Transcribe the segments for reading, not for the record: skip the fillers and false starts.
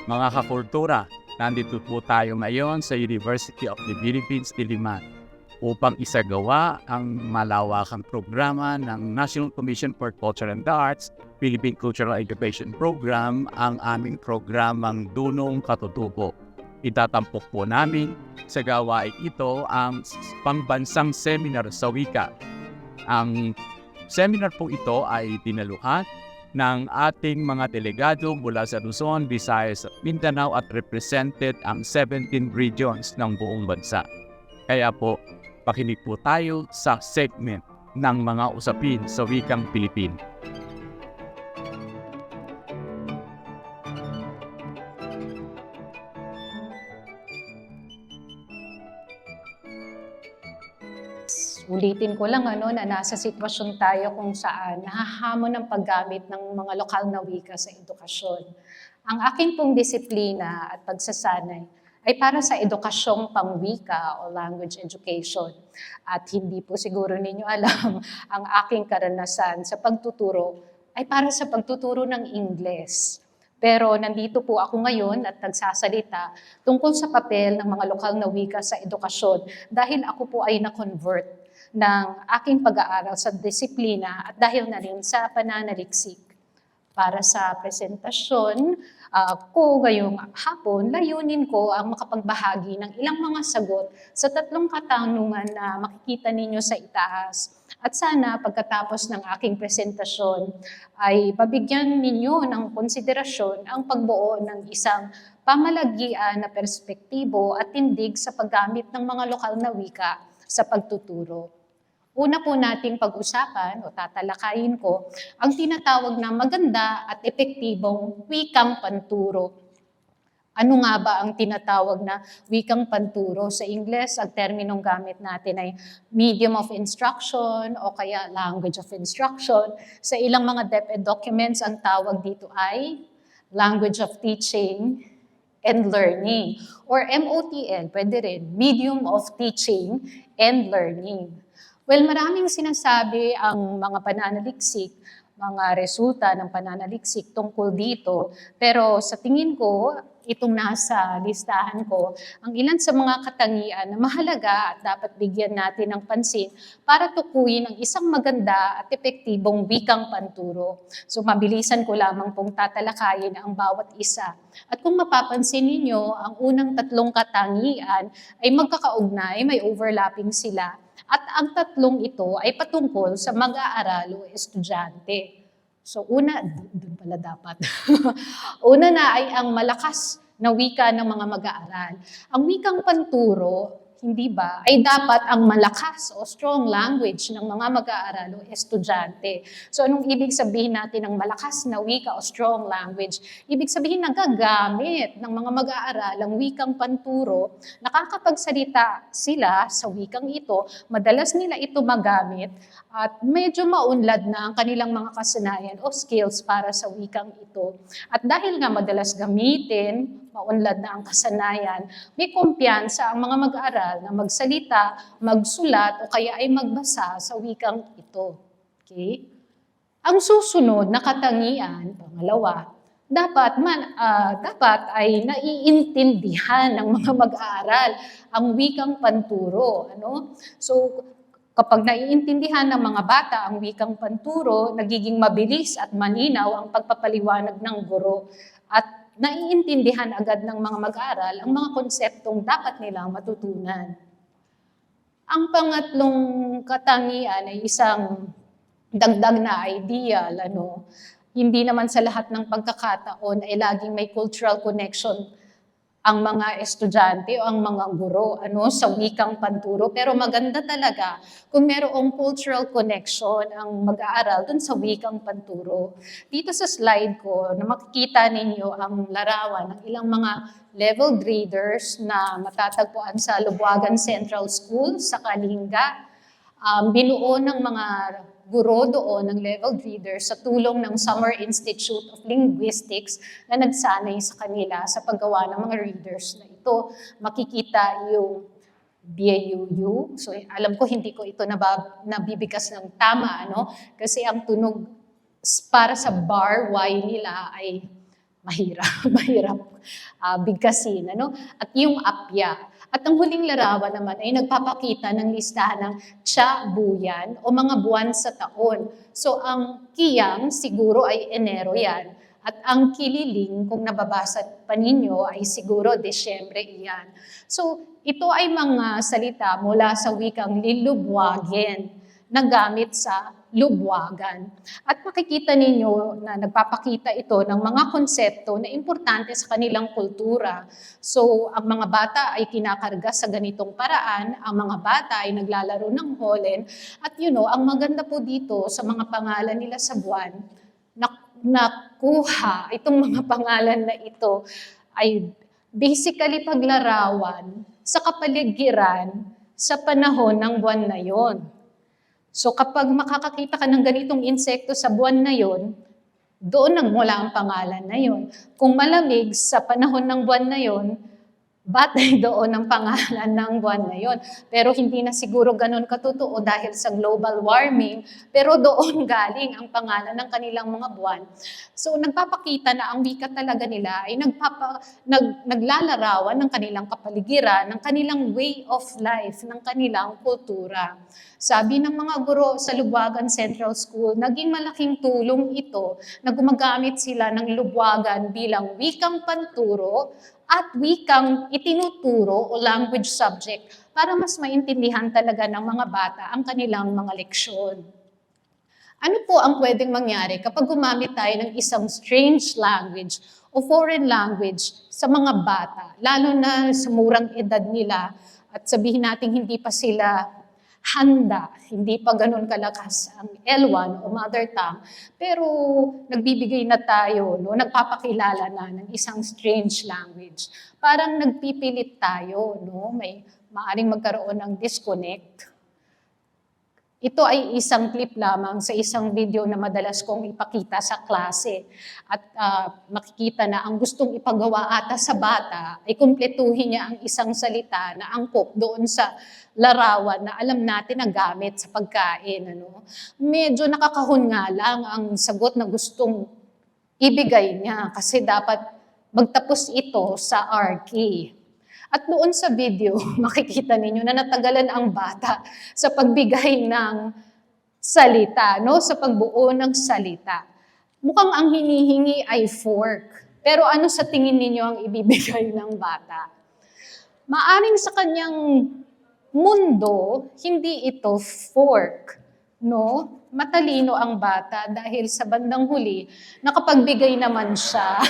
Mga kakultura, nandito po tayo ngayon sa University of the Philippines, Diliman upang isagawa ang malawakang programa ng National Commission for Culture and the Arts, Philippine Cultural Education Program, ang aming programang Dunong Katutubo. Itatampok po namin sa gawain ito ang pambansang seminar sa wika. Ang seminar po ito ay dinaluhan ng ating mga delegado mula sa Luzon, Visayas at Mindanao at represented ang 17 regions ng buong bansa. Kaya po, pakinig po tayo sa segment ng mga usapin sa wikang Pilipino. Ulitin ko lang na nasa sitwasyon tayo kung saan nahahamon ang paggamit ng mga lokal na wika sa edukasyon. Ang aking pong disiplina at pagsasanay ay para sa edukasyong pangwika o language education. At hindi po siguro ninyo alam, ang aking karanasan sa pagtuturo ay para sa pagtuturo ng Ingles. Pero nandito po ako ngayon at nagsasalita tungkol sa papel ng mga lokal na wika sa edukasyon dahil ako po ay na-convert ng aking pag-aaral sa disiplina at dahil na rin sa pananaliksik. Para sa presentasyon ko ngayong hapon, layunin ko ang makapagbahagi ng ilang mga sagot sa 3 katanungan na makikita ninyo sa itaas. At sana pagkatapos ng aking presentasyon ay pabigyan ninyo ng konsiderasyon ang pagbuo ng isang pamalagian na perspektibo at tindig sa paggamit ng mga lokal na wika sa pagtuturo. Una po nating pag-usapan o tatalakayin ko ang tinatawag na maganda at epektibong wikang panturo. Ano nga ba ang tinatawag na wikang panturo? Sa Ingles, ang terminong gamit natin ay medium of instruction o kaya language of instruction. Sa ilang mga DepEd documents, ang tawag dito ay language of teaching and learning or MOTL, pwede rin, medium of teaching and learning. Well, maraming sinasabi ang mga pananaliksik, mga resulta ng pananaliksik tungkol dito. Pero sa tingin ko, itong nasa listahan ko, ang ilan sa mga katangian na mahalaga at dapat bigyan natin ng pansin para tukuyin ang isang maganda at epektibong wikang panturo. So mabilisan ko lamang pong tatalakayin ang bawat isa. At kung mapapansin ninyo, ang unang 3 katangian ay magkakaugnay, may overlapping sila. At ang 3 ito ay patungkol sa mag-aaral o estudyante. So una, doon pala dapat. Una na ay ang malakas na wika ng mga mag-aaral. Ang wikang panturo, hindi ba, ay dapat ang malakas o strong language ng mga mag-aaral o estudyante. So anong ibig sabihin natin ng malakas na wika o strong language? Ibig sabihin nagagamit ng mga mag-aaral ang wikang panturo, nakakapagsalita sila sa wikang ito, madalas nila ito magamit at medyo maunlad na ang kanilang mga kasanayan o skills para sa wikang ito. At dahil nga madalas gamitin, maunlad na ang kasanayan, may kumpiyansa ang mga mag-aaral na magsalita, magsulat o kaya ay magbasa sa wikang ito. Okay? Ang susunod na katangian, pangalawa, dapat ay naiintindihan ng mga mag-aaral ang wikang panturo. So, kapag naiintindihan ng mga bata ang wikang panturo, nagiging mabilis at malinaw ang pagpapaliwanag ng guro at naiintindihan agad ng mga mag-aaral ang mga konseptong dapat nilang matutunan. Ang pangatlong katangian ay isang dagdag na ideal. Hindi naman sa lahat ng pagkakataon ay laging may cultural connection ang mga estudyante o ang mga guro sa wikang panturo. Pero maganda talaga kung merong cultural connection ang mag-aaral dun sa wikang panturo. Dito sa slide ko, na makikita ninyo ang larawan ng ilang mga level graders na matatagpuan sa Lubuagan Central School sa Kalinga. Binuo ng mga guro doon ng level readers sa tulong ng Summer Institute of Linguistics na nagsanay sa kanila sa paggawa ng mga readers na ito. Makikita yung BAUU. So alam ko hindi ko ito nabibigas ng tama, Kasi ang tunog para sa bar Y nila ay mahirap, mahirap bigkasin, ano? At yung apya. At ang huling larawan naman ay nagpapakita ng listahan ng tiya, buyan o mga buwan sa taon. So ang kiyang siguro ay Enero yan. At ang kililing, kung nababasa pa ninyo, ay siguro Desyembre iyan. So ito ay mga salita mula sa wikang Lilubwagen na gamit sa lubwagan. At makikita ninyo na nagpapakita ito ng mga konsepto na importante sa kanilang kultura. So, ang mga bata ay kinakarga sa ganitong paraan, ang mga bata ay naglalaro ng holen, at ang maganda po dito sa mga pangalan nila sa buwan, nakuha itong mga pangalan na ito ay basically paglarawan sa kapaligiran sa panahon ng buwan na yon. So kapag makakakita ka ng ganitong insekto sa buwan na yon, doon nagmula ang pangalan na yon. Kung malamig sa panahon ng buwan na yon, batay doon ang pangalan ng buwan na yon. Pero hindi na siguro ganun katotoo dahil sa global warming, pero doon galing ang pangalan ng kanilang mga buwan. So nagpapakita na ang wika talaga nila ay naglalarawan ng kanilang kapaligiran, ng kanilang way of life, ng kanilang kultura. Sabi ng mga guro sa Lubwagan Central School, naging malaking tulong ito na gumagamit sila ng Lubwagan bilang wikang panturo at wikang itinuturo o language subject para mas maintindihan talaga ng mga bata ang kanilang mga leksyon. Ano po ang pwedeng mangyari kapag gumamit tayo ng isang strange language o foreign language sa mga bata, lalo na sa murang edad nila at sabihin natin hindi pa sila handa, hindi pa ganun kalakas ang L1 o mother tongue, pero nagbibigay na tayo, nagpapakilala na ng isang strange language. Parang nagpipilit tayo, may maaring magkaroon ng disconnect. Ito ay isang clip lamang sa isang video na madalas kong ipakita sa klase. At makikita na ang gustong ipagawa ata sa bata ay kumpletuhin niya ang isang salita na angkop doon sa larawan na alam natin na gamit sa pagkain. Medyo nakakahon nga lang ang sagot na gustong ibigay niya kasi dapat magtapos ito sa RK. At doon sa video, makikita ninyo na natagalan ang bata sa pagbigay ng salita, sa pagbuo ng salita. Mukhang ang hinihingi ay fork. Pero ano sa tingin ninyo ang ibibigay ng bata? Maaring sa kanyang mundo, hindi ito fork. Matalino ang bata dahil sa bandang huli, nakapagbigay naman siya.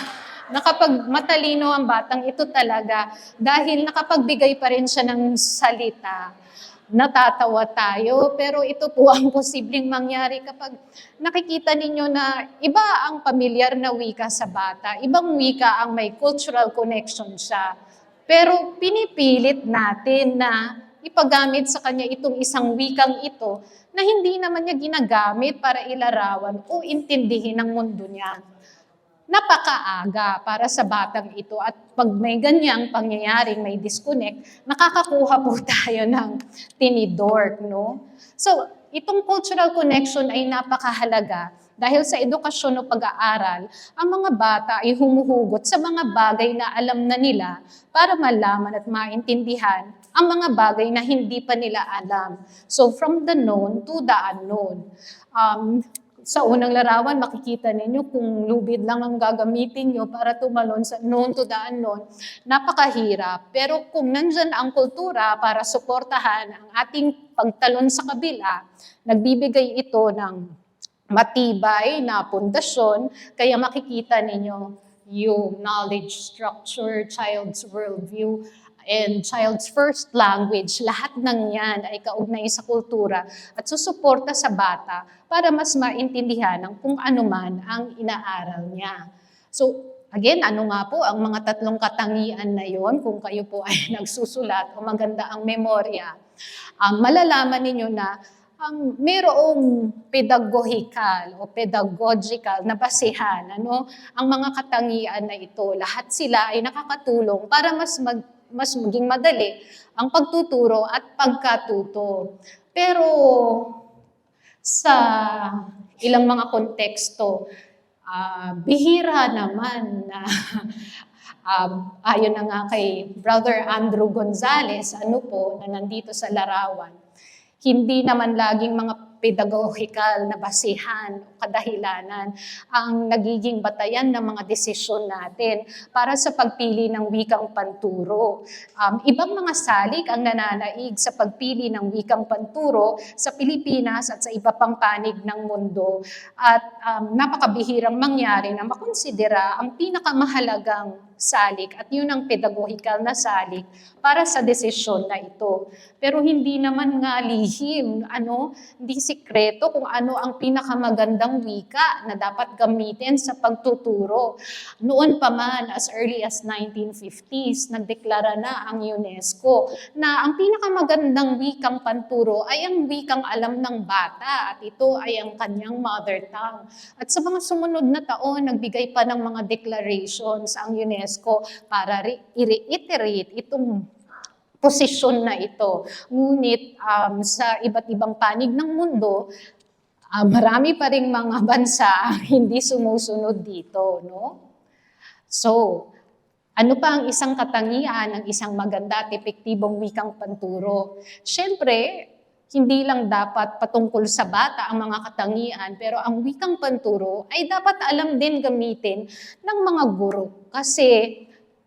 Nakapag matalino ang batang ito talaga dahil nakapagbigay pa rin siya ng salita. Natatawa tayo, pero ito po ang posibleng mangyari kapag nakikita ninyo na iba ang pamilyar na wika sa bata, ibang wika ang may cultural connection siya. Pero pinipilit natin na ipagamit sa kanya itong isang wikang ito na hindi naman niya ginagamit para ilarawan o intindihin ang mundo niya. Napakaaga para sa batang ito at pag may ganyang pangyayaring may disconnect, nakakakuha po tayo ng tinidor, So, itong cultural connection ay napakahalaga dahil sa edukasyon o pag-aaral, ang mga bata ay humuhugot sa mga bagay na alam na nila para malaman at maintindihan ang mga bagay na hindi pa nila alam. So, from the known to the unknown. Sa unang larawan, makikita ninyo kung lubid lang ang gagamitin nyo para tumalon sa known to the unknown, napakahirap. Pero kung nandyan ang kultura para suportahan ang ating pagtalon sa kabila, nagbibigay ito ng matibay na pundasyon, kaya makikita ninyo yung knowledge structure, child's worldview, and child's first language, lahat ng yan ay kaugnay sa kultura at susuporta sa bata para mas maintindihan ng kung ano man ang inaaral niya. So, again, ano nga po ang mga tatlong katangian na yon kung kayo po ay nagsusulat o maganda ang memorya, malalaman ninyo na mayroong pedagogical o pedagogical na basehan, ang mga katangian na ito. Lahat sila ay nakakatulong para mas maging madali ang pagtuturo at pagkatuto. Pero sa ilang mga konteksto, Bihira naman na ayon na nga kay Brother Andrew Gonzales, na nandito sa Larawan, hindi naman laging mga pedagogical na basihan o kadahilanan ang nagiging batayan ng mga desisyon natin para sa pagpili ng wikang panturo. Ibang mga salik ang nananaig sa pagpili ng wikang panturo sa Pilipinas at sa iba pang panig ng mundo, at napakabihirang mangyari na makonsidera ang pinakamahalagang salik at yun ang pedagogical na salik para sa desisyon na ito. Pero hindi naman nga lihim, hindi sikreto kung ano ang pinakamagandang wika na dapat gamitin sa pagtuturo. Noon pa man, as early as 1950s, nagdeklara na ang UNESCO na ang pinakamagandang wikang panturo ay ang wikang alam ng bata at ito ay ang kanyang mother tongue. At sa mga sumunod na taon, nagbigay pa ng mga declarations ang UNESCO para i-reiterate itong posisyon na ito. Ngunit sa iba't ibang panig ng mundo, marami pa ring mga bansa ang hindi sumusunod dito, no? So, ano pa ang isang katangian ng isang maganda at epektibong wikang panturo? Siyempre, hindi lang dapat patungkol sa bata ang mga katangian, pero ang wikang panturo ay dapat alam din gamitin ng mga guro. Kasi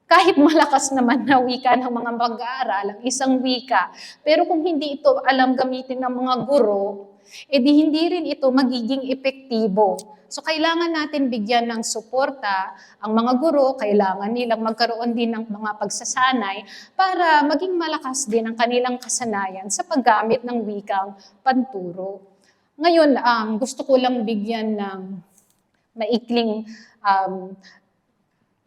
kahit malakas naman na wika ng mga mag-aaral, ang isang wika, pero kung hindi ito alam gamitin ng mga guro, edi hindi rin ito magiging epektibo. So kailangan natin bigyan ng suporta ang mga guro, kailangan nilang magkaroon din ng mga pagsasanay para maging malakas din ang kanilang kasanayan sa paggamit ng wikang panturo. Ngayon, gusto ko lang bigyan ng maikling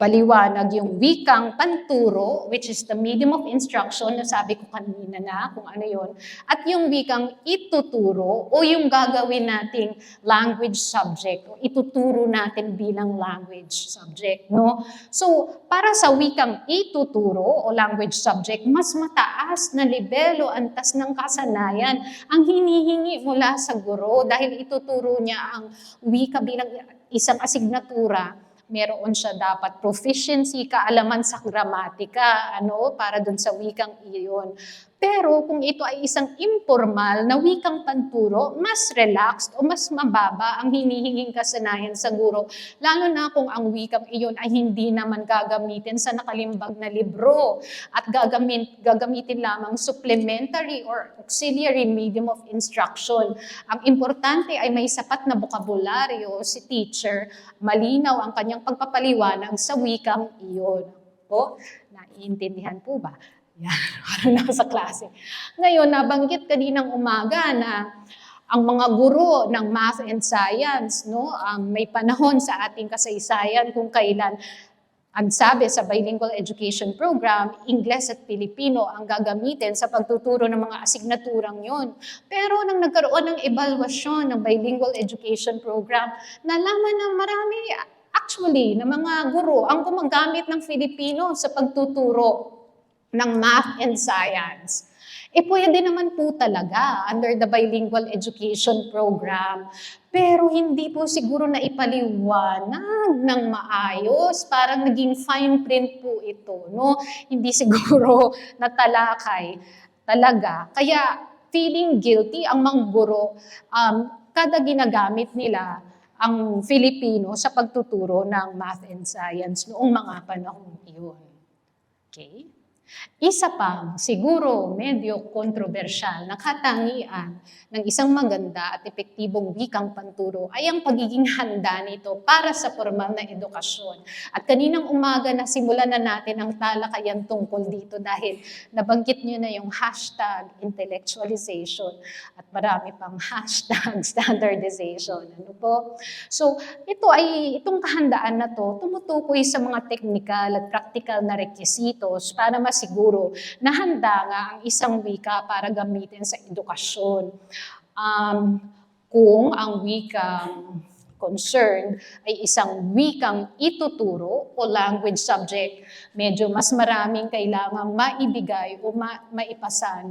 paliwanag yung wikang panturo, which is the medium of instruction, na sabi ko kanina na kung ano yun, at yung wikang ituturo o yung gagawin nating language subject o ituturo natin bilang language subject, no? So, para sa wikang ituturo o language subject, mas mataas na lebelo, antas ng kasanayan ang hinihingi mula sa guro dahil ituturo niya ang wika bilang isang asignatura. Meron siya dapat proficiency, kaalaman sa gramatika, para dun sa wikang iyon. Pero kung ito ay isang informal na wikang panturo, mas relaxed o mas mababa ang hinihinging kasanayan sa guro, lalo na kung ang wikang iyon ay hindi naman gagamitin sa nakalimbag na libro at gagamitin lamang supplementary or auxiliary medium of instruction. Ang importante ay may sapat na bokabularyo si teacher, malinaw ang kanyang pagpapaliwanag sa wikang iyon. O, naiintindihan po ba? Yan, parang nasa klase. Ngayon, nabanggit kaninang umaga na ang mga guro ng math and science, may panahon sa ating kasaysayan kung kailan ang sabi sa bilingual education program, Ingles at Pilipino ang gagamitin sa pagtuturo ng mga asignaturang yon. Pero nang nagkaroon ng evaluasyon ng bilingual education program, nalaman na marami actually na mga guro ang gumagamit ng Filipino sa pagtuturo ng math and science. Pwede naman po talaga under the bilingual education program. Pero hindi po siguro na ipaliwanag ng maayos. Parang naging fine print po ito, no? Hindi siguro natalakay talaga. Kaya feeling guilty ang mga guro kada ginagamit nila ang Filipino sa pagtuturo ng math and science noong mga panahon iyon. Okay? Isa pang siguro medyo kontrobersyal na katangian ng isang maganda at epektibong wikang panturo ay ang pagiging handa nito para sa formal na edukasyon. At kaninang umaga na simulan na natin ang talakayan tungkol dito dahil nabanggit niyo na yung hashtag intellectualization at marami pang hashtag standardization. Ano po? So, itong kahandaan na to tumutukoy sa mga technical at practical na requisitos para masiguro na handa nga ang isang wika para gamitin sa edukasyon. Kung ang wikang concerned ay isang wikang ituturo o language subject, medyo mas maraming kailangang maibigay o maipasa,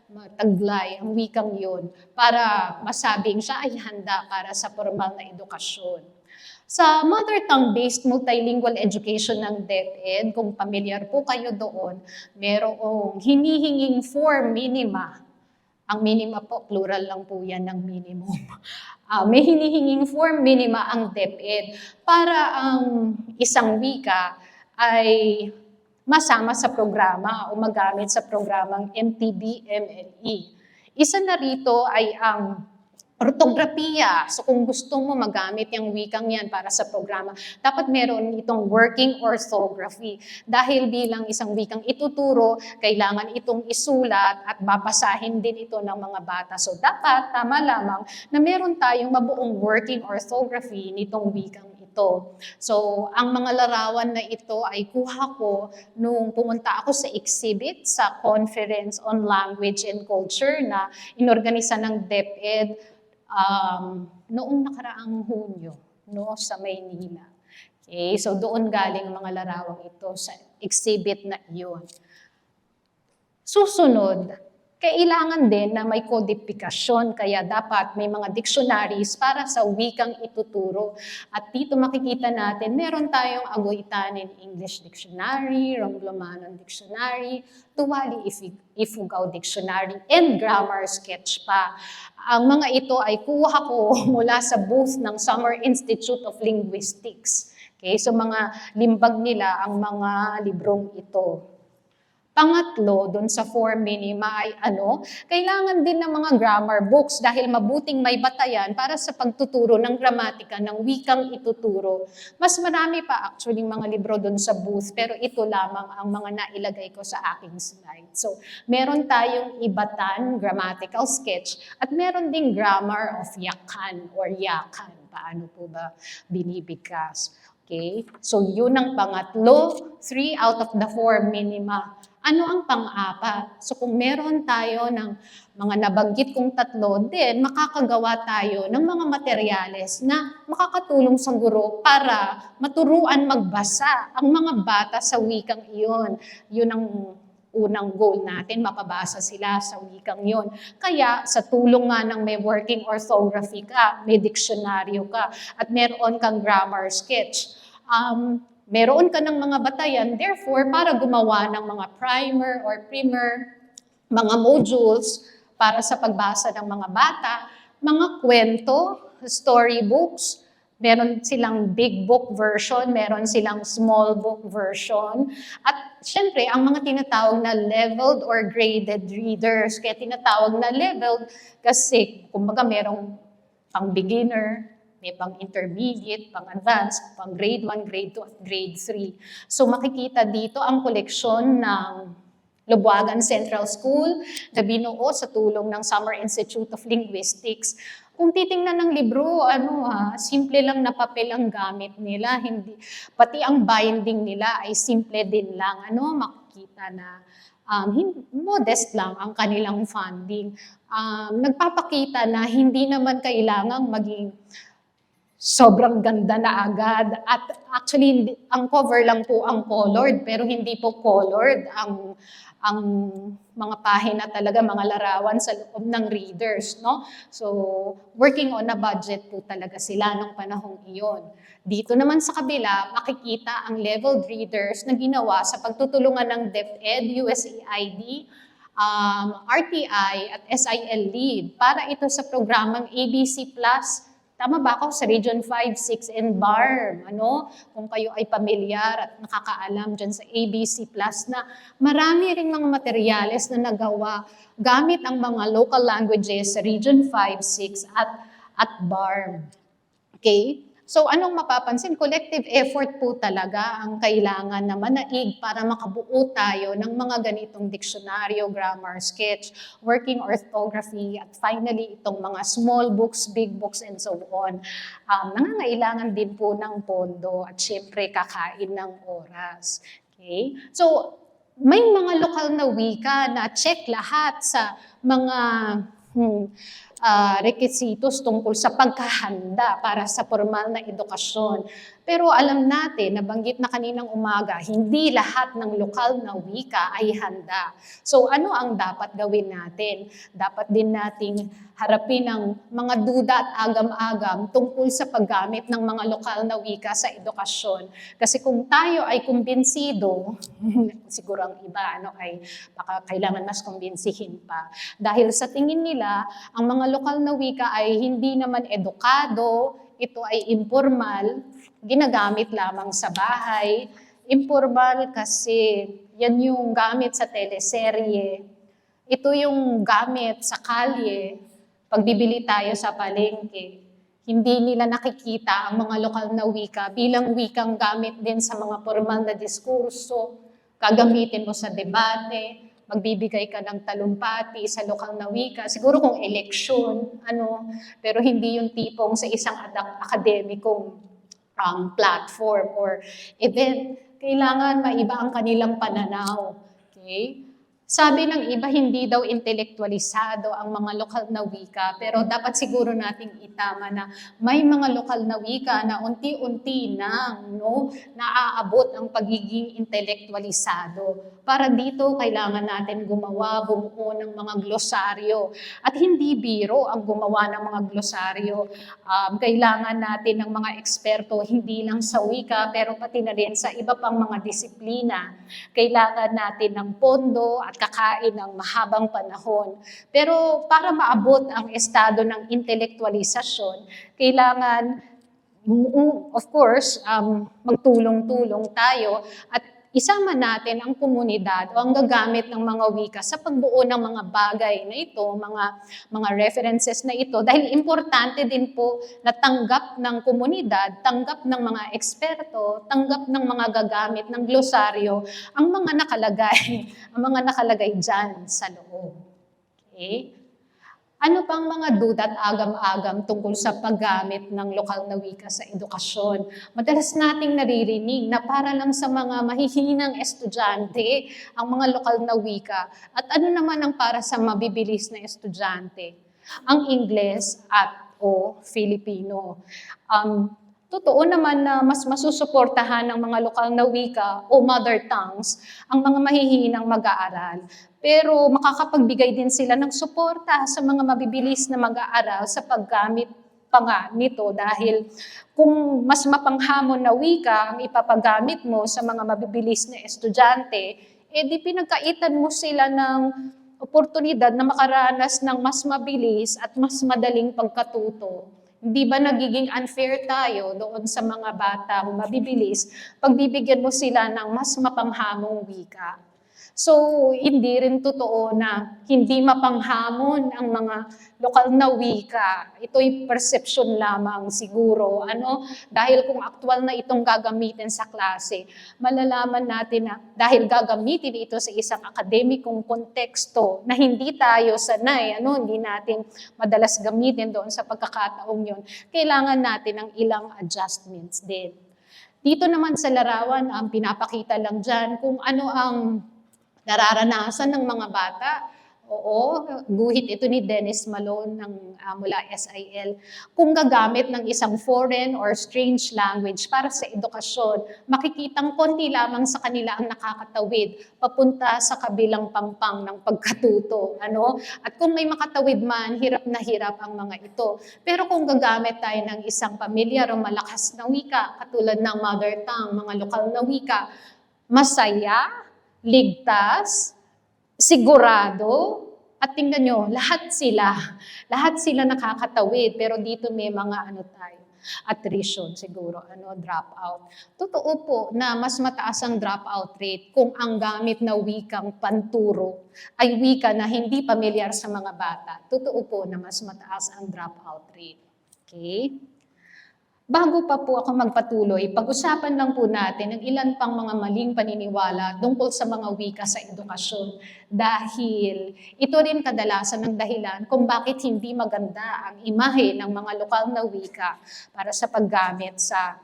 mataglay ang wikang yon para masabing siya ay handa para sa formal na edukasyon. Sa mother tongue-based multilingual education ng DepEd, kung pamilyar po kayo doon, merong hinihinging 4 minima. Ang minima po, plural lang po yan ng minimum. May hinihinging 4 minima ang DepEd para ang isang wika ay masama sa programa o magamit sa programang MTB-MLE. Isa na rito ay ang ortografiya. So kung gusto mo magamit yung wikang yan para sa programa, dapat meron itong working orthography. Dahil bilang isang wikang ituturo, kailangan itong isulat at babasahin din ito ng mga bata. So dapat, tama lamang, na meron tayong mabuong working orthography nitong wikang ito. So, ang mga larawan na ito ay kuha ko nung pumunta ako sa exhibit sa Conference on Language and Culture na inorganisa ng DepEd noong nakaraang Hunyo, no, sa Maynila. Okay, so doon galing ang mga larawang ito sa exhibit na iyon. Susunod, kailangan din na may kodifikasyon, kaya dapat may mga dictionaries para sa wikang ituturo. At dito makikita natin, meron tayong Agoitanin English Dictionary, Romblomanon Dictionary, Tuwali Ifugao Dictionary, and Grammar Sketch pa. Ang mga ito ay kuha ko mula sa booth ng Summer Institute of Linguistics. Okay, so mga limbag nila ang mga librong ito. Pangatlo, doon sa 4 minima ay kailangan din ng mga grammar books dahil mabuting may batayan para sa pagtuturo ng gramatika ng wikang ituturo. Mas marami pa actually mga libro doon sa booth, pero ito lamang ang mga nailagay ko sa aking slide. So, meron tayong Ibatan, grammatical sketch, at meron ding grammar of yakan or yakan. Paano po ba binibigkas? Okay? So, yun ang pangatlo, 3 out of the 4 minima. Ano ang pang-apat? So kung meron tayo ng mga nabanggit kong tatlo, then makakagawa tayo ng mga materyales na makakatulong sa guro para maturuan magbasa ang mga bata sa wikang iyon. Yun ang unang goal natin, mapabasa sila sa wikang yon. Kaya sa tulong nga ng may working orthography ka, may diksyonaryo ka, at meron kang grammar sketch, meron ka ng mga batayan, therefore, para gumawa ng mga primer or primer, mga modules para sa pagbasa ng mga bata, mga kwento, storybooks, meron silang big book version, meron silang small book version, at syempre, ang mga tinatawag na leveled or graded readers. Kaya tinatawag na leveled kasi, kumbaga, merong pang beginner, may pang intermediate, pang advanced, pang grade 1, grade 2, at grade 3. So makikita dito ang koleksyon ng Lubuagan Central School na binuo sa tulong ng Summer Institute of Linguistics. Kung titingnan ng libro, simple lang na papel ang gamit nila, hindi, pati ang binding nila ay simple din lang. Makikita na modest lang ang kanilang funding. Nagpapakita na hindi naman kailangang maging sobrang ganda na agad. At actually, ang cover lang po ang colored, pero hindi po colored ang mga pahina talaga, mga larawan sa loob ng readers, no? So, working on a budget po talaga sila nung panahong iyon. Dito naman sa kabila, makikita ang leveled readers na ginawa sa pagtutulungan ng DepEd, USAID, RTI at SIL Lead para ito sa programang ABC Plus. Tama ba ako? Sa Region 5, 6, and BARM. Kung kayo ay pamilyar at nakakaalam dyan sa ABC Plus na marami ring mga materyales na nagawa gamit ang mga local languages sa Region 5, 6, at BARM. Okay? So anong mapapansin? Collective effort po talaga ang kailangan na manaig para makabuo tayo ng mga ganitong diksyonaryo, grammar sketch, working orthography, at finally itong mga small books, big books, and so on. Nangangailangan din po ng pondo at syempre kakain ng oras. Okay? So may mga lokal na wika na check lahat sa mga requisitos tungkol sa pagkahanda para sa formal na edukasyon. Pero alam natin, nabanggit na kaninang umaga, hindi lahat ng lokal na wika ay handa. So ano ang dapat gawin natin? Dapat din nating harapin ang mga duda at agam-agam tungkol sa paggamit ng mga lokal na wika sa edukasyon. Kasi kung tayo ay kumbinsido, siguro ang iba ay baka kailangan mas kumbinsihin pa. Dahil sa tingin nila, ang mga lokal na wika ay hindi naman edukado, ito ay informal, ginagamit lamang sa bahay. Informal kasi yan yung gamit sa teleserye. Ito yung gamit sa kalye, pag bibili tayo sa palengke. Hindi nila nakikita ang mga lokal na wika bilang wikang gamit din sa mga formal na diskurso. Gagamitin mo sa debate, magbibigay ka ng talumpati sa lokal na wika. Siguro kung eleksyon, pero hindi yung tipong sa isang akademikong platform or event. Kailangan maiba ang kanilang pananaw. Okay? Sabi ng iba, hindi daw intelektualisado ang mga lokal na wika, pero dapat siguro nating itama na may mga lokal na wika na unti-unti nang naaabot ang pagiging intelektualisado. Para dito, kailangan natin bumuo ng mga glosaryo. At hindi biro ang gumawa ng mga glosaryo. Kailangan natin ng mga eksperto, hindi lang sa wika, pero pati na rin sa iba pang mga disiplina. Kailangan natin ng pondo at kakain ng mahabang panahon. Pero para maabot ang estado ng intelektualisasyon, kailangan, of course, magtulong-tulong tayo at isama natin ang komunidad o ang gagamit ng mga wika sa pagbuo ng mga bagay na ito, mga references na ito, dahil importante din po na tanggap ng komunidad, tanggap ng mga eksperto, tanggap ng mga gagamit ng glosaryo, ang mga nakalagay dyan sa loob. Okay? Ano pang mga duda at agam-agam tungkol sa paggamit ng lokal na wika sa edukasyon? Madalas nating naririnig na para lang sa mga mahihinang estudyante ang mga lokal na wika. At ano naman ang para sa mabibilis na estudyante? Ang Ingles at o Filipino. Totoo naman na mas masusuportahan ng mga lokal na wika o mother tongues ang mga mahihinang mag-aaral. Pero makakapagbigay din sila ng suporta sa mga mabibilis na mag-aaral sa paggamit pa nga nito dahil kung mas mapanghamon na wika ang ipapagamit mo sa mga mabibilis na estudyante, di pinagkaitan mo sila ng oportunidad na makaranas ng mas mabilis at mas madaling pagkatuto. Hindi ba nagiging unfair tayo doon sa mga batang mabibilis pag bibigyan mo sila ng mas mapanghamong wika? So, hindi rin totoo na hindi mapanghamon ang mga lokal na wika. Ito'y perception lamang siguro. Dahil kung aktual na itong gagamitin sa klase, malalaman natin na dahil gagamitin ito sa isang akademikong konteksto na hindi tayo sanay, hindi natin madalas gamitin doon sa pagkakataong yun, kailangan natin ng ilang adjustments din. Dito naman sa larawan, ang pinapakita lang dyan kung ano ang nararanasan ng mga bata. Oo, guhit ito ni Dennis Malone mula SIL. Kung gagamit ng isang foreign or strange language para sa edukasyon, makikitang konti lamang sa kanila ang nakakatawid papunta sa kabilang pampang ng pagkatuto. At kung may makatawid man, hirap na hirap ang mga ito. Pero kung gagamit tayo ng isang pamilyar o malakas na wika, katulad ng mother tongue, mga lokal na wika, masaya, ligtas, sigurado, at tingnan nyo, lahat sila nakakatawid, pero dito may mga attrition siguro, dropout. Totoo po na mas mataas ang dropout rate kung ang gamit na wikang panturo ay wika na hindi pamilyar sa mga bata. Totoo po na mas mataas ang dropout rate. Okay? Bago pa po ako magpatuloy, pag-usapan lang po natin ang ilan pang mga maling paniniwala tungkol sa mga wika sa edukasyon. Dahil ito rin kadalasan ng dahilan kung bakit hindi maganda ang imahe ng mga lokal na wika para sa paggamit sa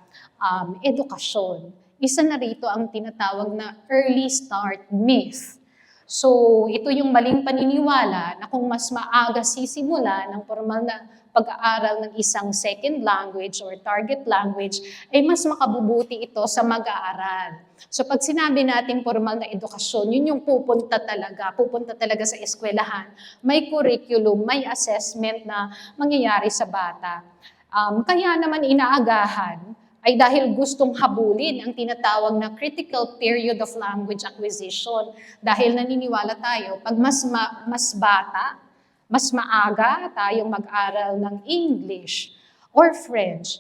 edukasyon. Isa na rito ang tinatawag na early start myth. So, ito yung maling paniniwala na kung mas maaga sisimula ng formal na pag-aaral ng isang second language or target language, ay mas makabubuti ito sa mag-aaral. So pag sinabi natin formal na edukasyon, yun yung pupunta talaga sa eskwelahan. May curriculum, may assessment na mangyayari sa bata. Kaya naman inaagahan ay dahil gustong habulin ang tinatawag na critical period of language acquisition. Dahil naniniwala tayo, pag mas bata, mas maaga tayong mag-aral ng English or French,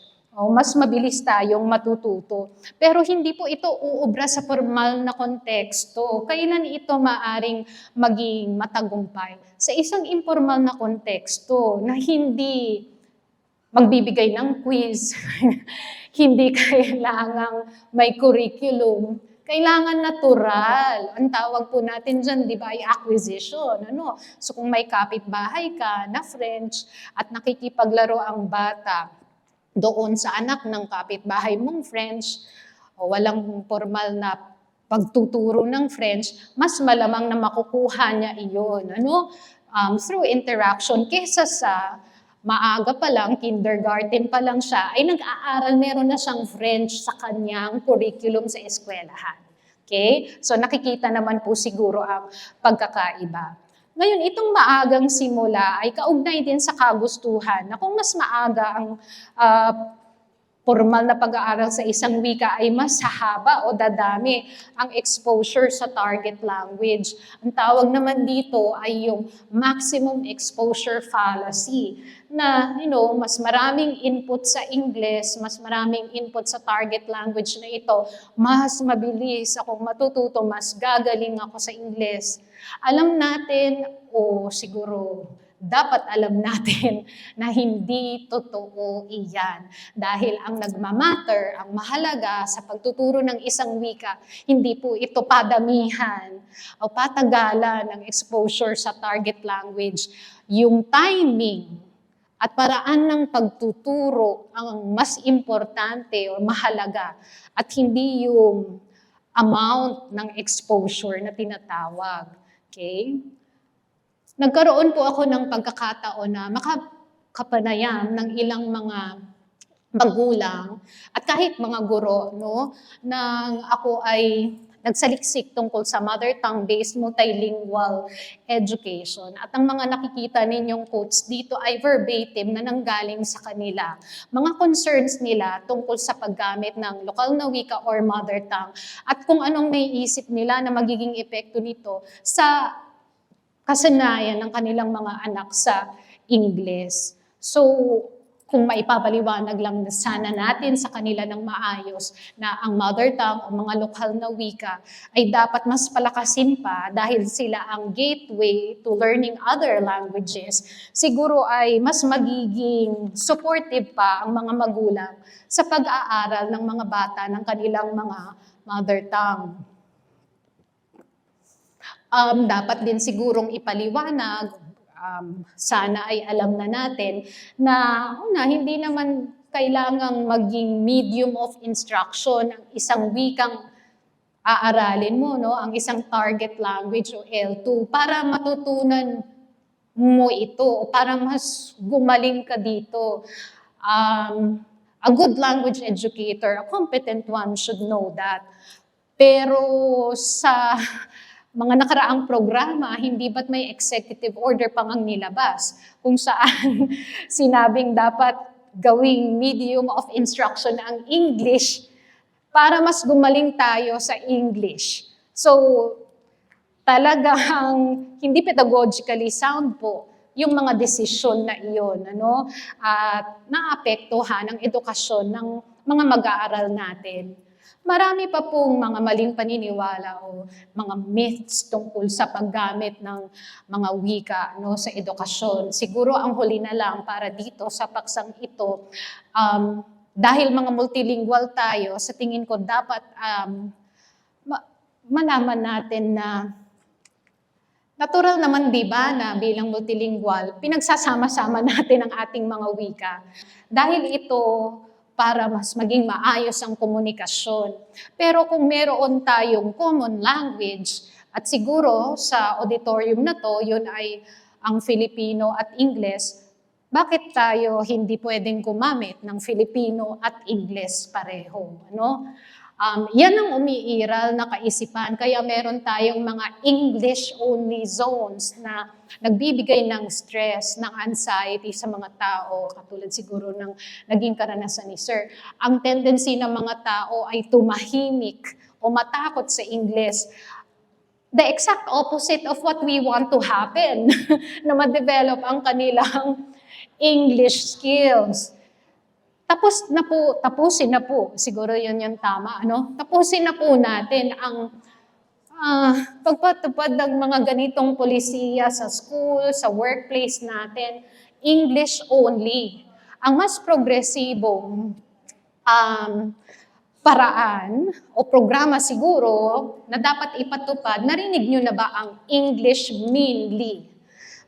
mas mabilis tayong matututo. Pero hindi po ito uubra sa formal na konteksto. Kailan ito maaring maging matagumpay? Sa isang informal na konteksto na hindi magbibigay ng quiz, hindi kailangang may curriculum, kailangan natural. Ang tawag po natin dyan, di ba, ay acquisition. So kung may kapitbahay ka na French at nakikipaglaro ang bata doon sa anak ng kapitbahay mong French, o walang formal na pagtuturo ng French, mas malamang na makukuha niya iyon. Through interaction, kesa sa maaga pa lang, kindergarten pa lang siya, ay nag-aaral, meron na siyang French sa kanyang curriculum sa eskwelahan. Okay? So nakikita naman po siguro ang pagkakaiba. Ngayon, itong maagang simula ay kaugnay din sa kagustuhan na kung mas maaga ang formal na pag-aaral sa isang wika ay mas hahaba o dadami ang exposure sa target language. Ang tawag naman dito ay yung maximum exposure fallacy na mas maraming input sa English, mas maraming input sa target language na ito, mas mabilis akong matututo, mas gagaling ako sa English. Alam natin o siguro dapat alam natin na hindi totoo iyan. Dahil ang nagmamatter, ang mahalaga sa pagtuturo ng isang wika, hindi po ito padamihan o patagalan ng exposure sa target language. Yung timing at paraan ng pagtuturo ang mas importante o mahalaga at hindi yung amount ng exposure na tinatawag. Okay? Nagkaroon po ako ng pagkakataon na makakapanayam ng ilang mga magulang at kahit mga guro, nang ako ay nagsaliksik tungkol sa mother tongue-based multilingual education. At ang mga nakikita ninyong quotes dito ay verbatim na nanggaling sa kanila. Mga concerns nila tungkol sa paggamit ng lokal na wika or mother tongue at kung anong naiisip nila na magiging epekto nito sa kasanayan ng kanilang mga anak sa English. So, kung maipapaliwanag lang sana natin sa kanila ng maayos na ang mother tongue o mga lokal na wika ay dapat mas palakasin pa dahil sila ang gateway to learning other languages, siguro ay mas magiging supportive pa ang mga magulang sa pag-aaral ng mga bata ng kanilang mga mother tongue. Dapat din sigurong ipaliwanag, sana ay alam na natin na hindi naman kailangang maging medium of instruction ang isang wikang aaralin mo, ang isang target language o L2 para matutunan mo ito o para mas gumaling ka dito. A good language educator, a competent one should know that. Pero sa mga nakaraang programa, hindi ba't may executive order pang ang nilabas kung saan sinabing dapat gawing medium of instruction ang English para mas gumaling tayo sa English. So, talagang hindi pedagogically sound po yung mga desisyon na iyon, at naapektuhan ang edukasyon ng mga mag-aaral natin. Marami pa pong mga maling paniniwala o mga myths tungkol sa paggamit ng mga wika sa edukasyon. Siguro ang huli na lang para dito sa paksang ito, dahil mga multilingual tayo, sa tingin ko dapat malaman natin na natural naman, di ba, na bilang multilingual, pinagsasama-sama natin ang ating mga wika. Dahil ito para mas maging maayos ang komunikasyon. Pero kung meron tayong common language, at siguro sa auditorium na to, yun ay ang Filipino at English, bakit tayo hindi pwedeng gumamit ng Filipino at Ingles pareho, ano? Yan ang umiiral na kaisipan, kaya meron tayong mga English-only zones na nagbibigay ng stress, ng anxiety sa mga tao, katulad siguro ng naging karanasan ni Sir. Ang tendency ng mga tao ay tumahimik o matakot sa Ingles. The exact opposite of what we want to happen, na ma-develop ang kanilang English skills. Tapusin na po, siguro yun yung tama, ano? Tapusin na po natin ang pagpatupad ng mga ganitong polisiya sa school, sa workplace natin, English only. Ang mas progresibong paraan o programa siguro na dapat ipatupad, narinig nyo na ba ang English mainly?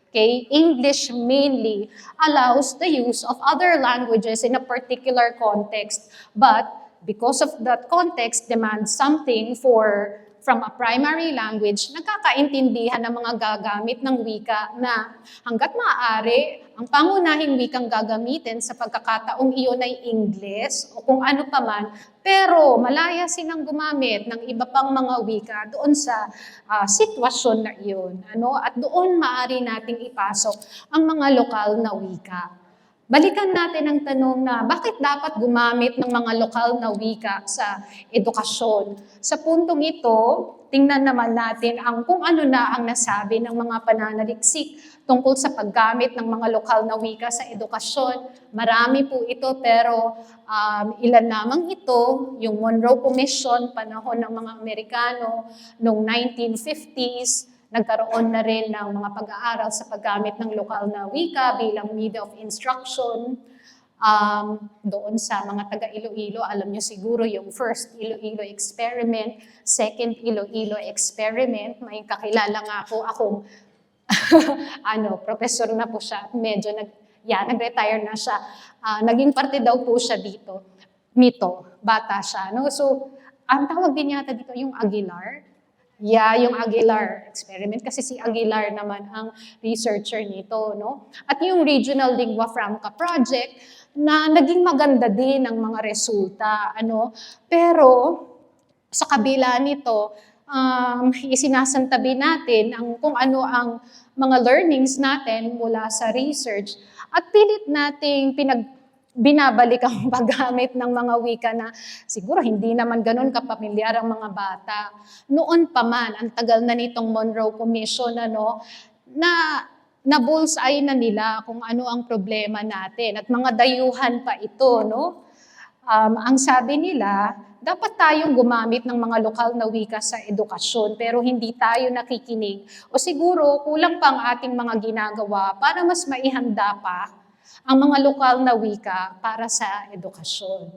Okay, English mainly allows the use of other languages in a particular context, but because of that context demands something from a primary language, nagkakaintindihan ng mga gagamit ng wika na hanggat maaari, ang pangunahing wikang gagamitin sa pagkakataong iyon ay Ingles o kung ano paman, pero malaya silang gumamit ng iba pang mga wika doon sa sitwasyon na iyon. Ano? At doon maaari nating ipasok ang mga lokal na wika. Balikan natin ang tanong na bakit dapat gumamit ng mga lokal na wika sa edukasyon. Sa puntong ito, tingnan naman natin kung ano na ang nasabi ng mga pananaliksik tungkol sa paggamit ng mga lokal na wika sa edukasyon. Marami po ito pero ilan lamang ito, yung Monroe Commission, panahon ng mga Amerikano noong 1950s, nagkaroon na rin ng mga pag-aaral sa paggamit ng lokal na wika bilang media of instruction. Doon sa mga taga-Iloilo, alam nyo siguro yung first Iloilo experiment, second Iloilo experiment. May kakilala nga po akong professor na po siya, medyo nag-retire na siya. Naging parte daw po siya nito, bata siya. No? So, ang tawag din yata dito yung Aguilar. Yung Aguilar experiment kasi si Aguilar naman ang researcher nito, no? At yung Regional Lingua Franca Project na naging maganda din ang mga resulta, ano? Pero sa kabila nito, isinasantabi natin kung ano ang mga learnings natin mula sa research at pilit nating binabalik ang paggamit ng mga wika na siguro hindi naman ganun kapamilyar ang mga bata. Noon pa man, ang tagal na nitong Monroe Commission, na bullseye na nila kung ano ang problema natin at mga dayuhan pa ito, no? Ang sabi nila, dapat tayong gumamit ng mga lokal na wika sa edukasyon pero hindi tayo nakikinig o siguro kulang pa ang ating mga ginagawa para mas maihanda pa ang mga lokal na wika para sa edukasyon.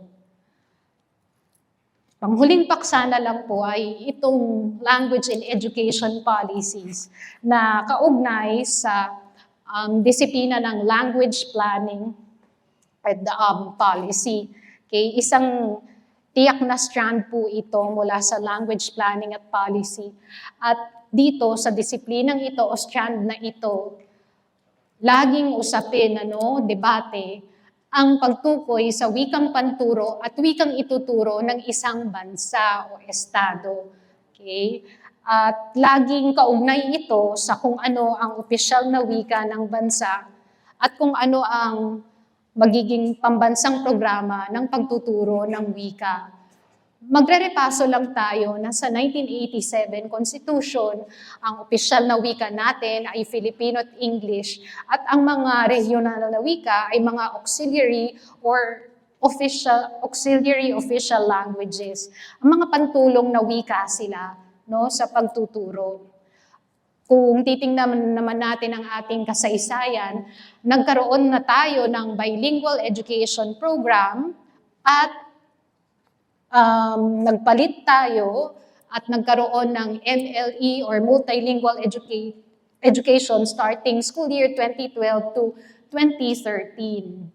Panghuling paksa na lang po ay itong language and education policies na kaugnay sa disiplina ng language planning at policy. Okay? Isang tiyak na strand po ito mula sa language planning at policy. At dito sa disiplinang ito o strand na ito, laging usapin, debate, ang pagtukoy sa wikang panturo at wikang ituturo ng isang bansa o estado. Okay? At laging kaugnay ito sa kung ano ang opisyal na wika ng bansa at kung ano ang magiging pambansang programa ng pagtuturo ng wika. Magre-repaso lang tayo na sa 1987 Constitution, ang opisyal na wika natin ay Filipino at English at ang mga regional na wika ay mga auxiliary official languages. Ang mga pantulong na wika sila, no, sa pagtuturo. Kung titingnan naman natin ang ating kasaysayan, nagkaroon na tayo ng bilingual education program at nagpalit tayo at nagkaroon ng MLE or Multilingual Education starting school year 2012 to 2013.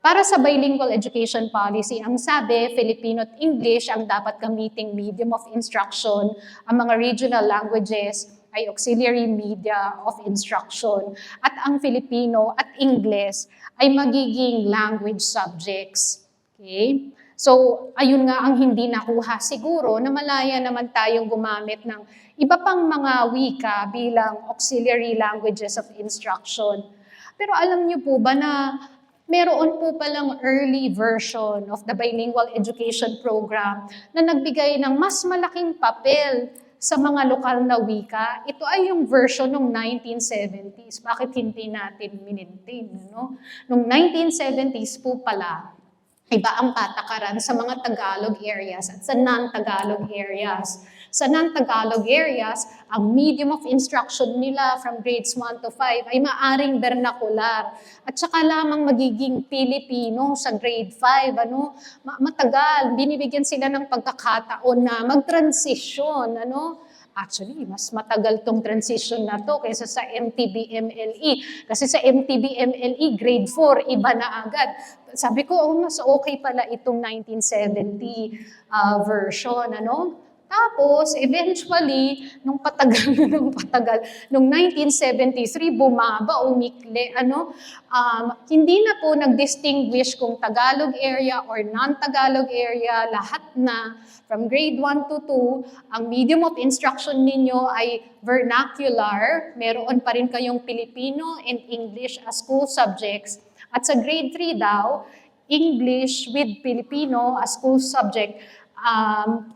Para sa bilingual education policy, ang sabi, Filipino at English ang dapat gamiting medium of instruction. Ang mga regional languages ay auxiliary media of instruction at ang Filipino at Ingles ay magiging language subjects. Okay? So, ayun nga ang hindi nakuha. Siguro na malaya naman tayong gumamit ng iba pang mga wika bilang auxiliary languages of instruction. Pero alam niyo po ba na meron po palang early version of the bilingual education program na nagbigay ng mas malaking papel sa mga lokal na wika. Ito ay yung version ng 1970s. Bakit hindi natin minintain? No? Noong 1970s po pala, iba ang patakaran sa mga Tagalog areas at sa non-Tagalog areas. Sa non-Tagalog areas, ang medium of instruction nila from grades 1 to 5 ay maaring vernacular. At saka lamang magiging Pilipino sa grade 5. Matagal, binibigyan sila ng pagkakataon na mag-transition. Actually, mas matagal tong transition na to kaysa sa MTB-MLE. Kasi sa MTB-MLE, grade 4, iba na agad. Sabi ko, mas okay pala itong 1970 version. Tapos, eventually, nung patagal, nung 1973, bumaba, umikli, hindi na po nag-distinguish kung Tagalog area or non-Tagalog area, lahat na, from grade 1 to 2, ang medium of instruction ninyo ay vernacular, meron pa rin kayong Filipino and English as school subjects, at sa grade 3 daw, English with Filipino as school subject.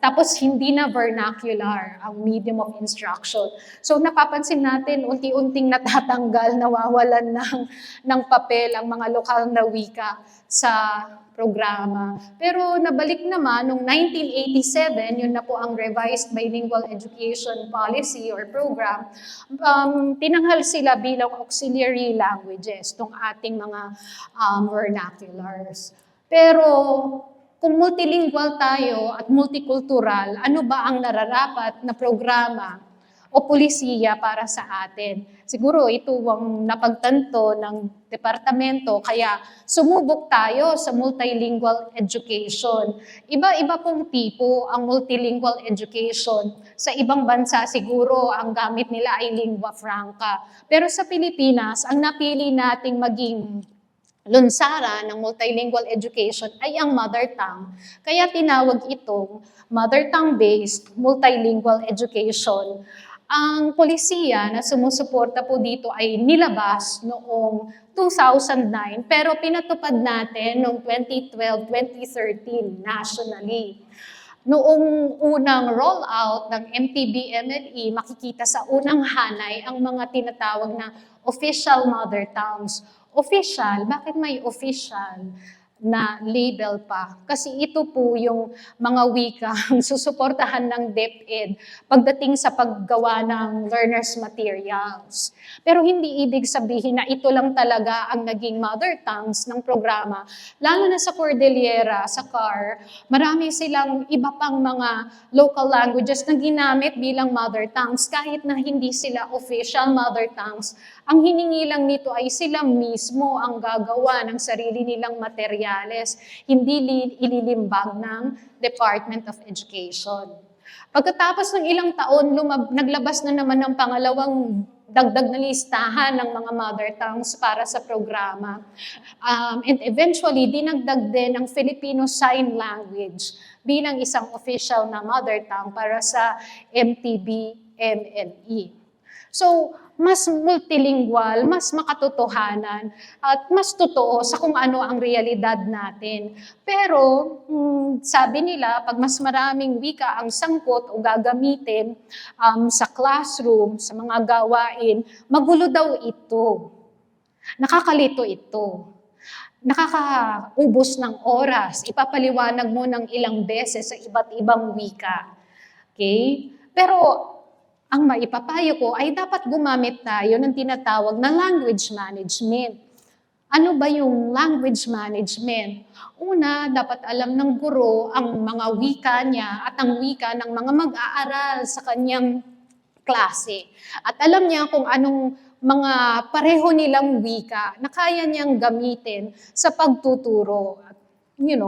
Tapos hindi na vernacular ang medium of instruction. So napapansin natin, unti-unting natatanggal, nawawalan ng papel ang mga lokal na wika sa programa. Pero nabalik naman, noong 1987, yun na po ang Revised Bilingual Education Policy or Program, tinanghal sila bilang auxiliary languages, itong ating mga vernaculars. Pero kung multilingual tayo at multicultural, ano ba ang nararapat na programa o pulisiya para sa atin? Siguro ito ang napagtanto ng departamento, kaya sumubok tayo sa multilingual education. Iba-iba pong tipo ang multilingual education. Sa ibang bansa siguro ang gamit nila ay lingua franca. Pero sa Pilipinas, ang napili nating maging lunsara ng multilingual education ay ang mother tongue. Kaya tinawag itong mother tongue-based multilingual education. Ang polisiya na sumusuporta po dito ay nilabas noong 2009 pero pinatupad natin noong 2012-2013 nationally. Noong unang rollout ng MTB-MLE, makikita sa unang hanay ang mga tinatawag na official mother tongues. Official, bakit may official na label pa? Kasi ito po yung mga wikang susuportahan ng DepEd pagdating sa paggawa ng learners materials. Pero hindi ibig sabihin na ito lang talaga ang naging mother tongues ng programa. Lalo na sa Cordillera, sa CAR, marami silang iba pang mga local languages na ginamit bilang mother tongues kahit na hindi sila official mother tongues. Ang hiningi lang nito ay sila mismo ang gagawa ng sarili nilang materials, hindi ililimbag ng Department of Education. Pagkatapos ng ilang taon, naglabas na naman ng pangalawang dagdag na listahan ng mga mother tongues para sa programa. And eventually, dinagdag din ang Filipino Sign Language bilang isang official na mother tongue para sa MTB-MLE. So, mas multilingual, mas makatotohanan, at mas totoo sa kung ano ang realidad natin. Pero, sabi nila, pag mas maraming wika ang sangkot o gagamitin sa classroom, sa mga gawain, magulo daw ito. Nakakalito ito. Nakakaubos ng oras. Ipapaliwanag mo ng ilang beses sa iba't ibang wika. Okay? Pero, ang maipapayo ko ay dapat gumamit tayo ng tinatawag na language management. Ano ba yung language management? Una, dapat alam ng guro ang mga wika niya at ang wika ng mga mag-aaral sa kanyang klase. At alam niya kung anong mga pareho nilang wika na kaya niyang gamitin sa pagtuturo.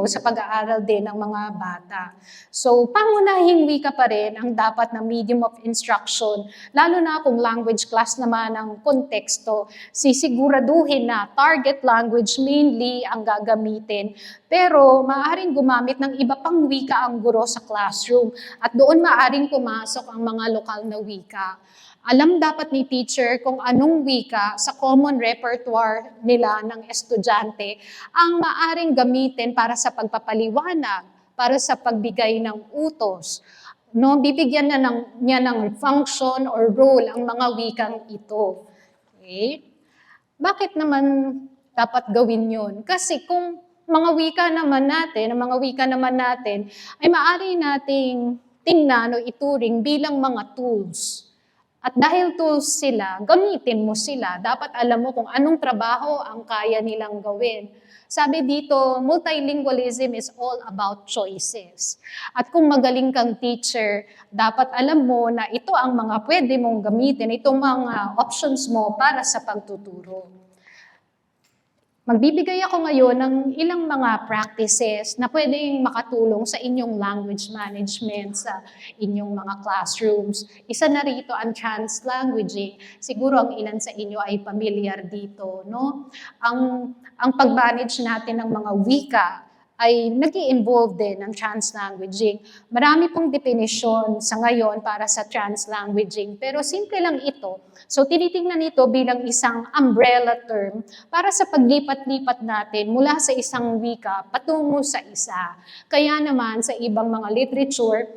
sa pag-aaral din ng mga bata. So, pangunahing wika pa rin ang dapat na medium of instruction, lalo na kung language class naman ang konteksto, sisiguraduhin na target language mainly ang gagamitin, pero maaaring gumamit ng iba pang wika ang guro sa classroom at doon maaaring pumasok ang mga lokal na wika. Alam dapat ni teacher kung anong wika sa common repertoire nila ng estudyante ang maaring gamitin para sa pagpapaliwanag, para sa pagbigay ng utos. No, bibigyan niya ng function or role ang mga wikang ito. Okay? Bakit naman dapat gawin yun? Kasi kung mga wika naman natin ay maaari nating tingnan o ituring bilang mga tools. At dahil tools sila, gamitin mo sila. Dapat alam mo kung anong trabaho ang kaya nilang gawin. Sabi dito, multilingualism is all about choices. At kung magaling kang teacher, dapat alam mo na ito ang mga pwede mong gamitin, itong mga options mo para sa pagtuturo. Magbibigay ako ngayon ng ilang mga practices na pwedeng makatulong sa inyong language management sa inyong mga classrooms. Isa na rito ang translanguaging. Siguro ang ilan sa inyo ay familiar dito, no? Ang pag-manage natin ng mga wika ay nag-i-involve din ng translanguaging. Marami pong definisyon sa ngayon para sa translanguaging, pero simple lang ito. So tinitingnan ito bilang isang umbrella term para sa paglipat-lipat natin mula sa isang wika patungo sa isa. Kaya naman sa ibang mga literature,